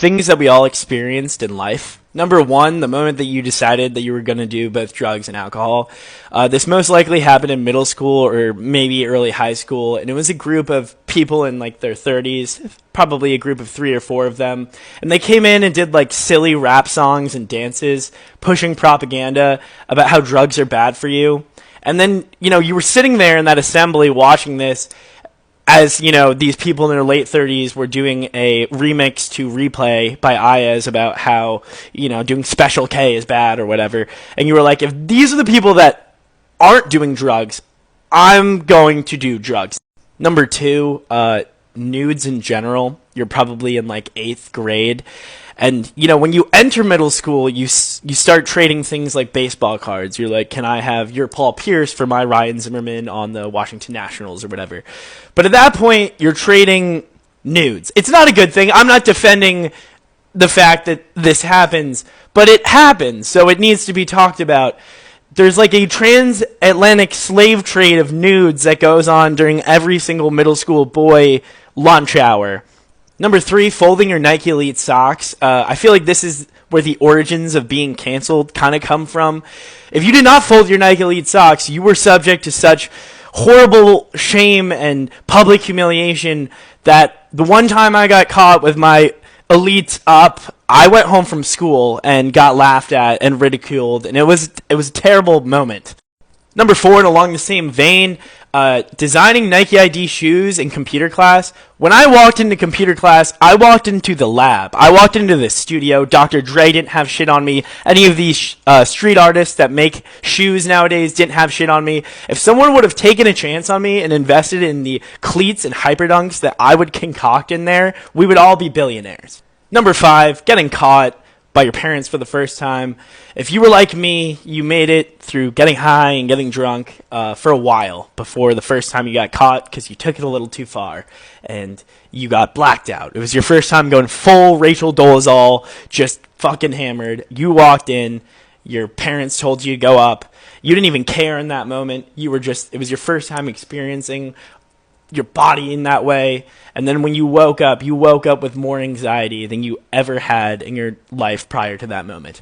Things that we all experienced in life. Number one, the moment that you decided that you were going to do both drugs and alcohol. This most likely happened in middle school or maybe early high school, and it was a group of people in like their 30s, probably a group of 3 or 4 of them, and they came in and did like silly rap songs and dances, pushing propaganda about how drugs are bad for you. And then, you were sitting there in that assembly watching this, as these people in their late 30s were doing a remix to Replay by Ayaz about how doing Special K is bad or whatever, and you were like, if these are the people that aren't doing drugs, I'm going to do drugs. Number two, nudes in general. You're probably in like 8th grade, and when you enter middle school, you start trading things like baseball cards. You're like, can I have your Paul Pierce for my Ryan Zimmerman on the Washington Nationals or whatever? But at that point, you're trading nudes. It's not a good thing. I'm not defending the fact that this happens, but it happens, so it needs to be talked about. There's like a transatlantic slave trade of nudes that goes on during every single middle school boy lunch hour. Number three, folding your Nike Elite socks. I feel like this is where the origins of being canceled kind of come from. If you did not fold your Nike Elite socks, you were subject to such horrible shame and public humiliation that the one time I got caught with my Elites up, I went home from school and got laughed at and ridiculed, and it was a terrible moment. Number four, and along the same vein, designing Nike ID shoes in computer class. When I walked into computer class, I walked into the lab. I walked into the studio. Dr. Dre didn't have shit on me. Any of these street artists that make shoes nowadays didn't have shit on me. If someone would have taken a chance on me and invested in the cleats and hyperdunks that I would concoct in there, we would all be billionaires. Number five, getting caught by your parents for the first time. If you were like me, you made it through getting high and getting drunk for a while before the first time you got caught because you took it a little too far and you got blacked out. It was your first time going full Rachel Dolezal, just fucking hammered. You walked in, your parents told you to go up. You didn't even care in that moment. It was your first time experiencing your body in that way, and then when you woke up with more anxiety than you ever had in your life prior to that moment.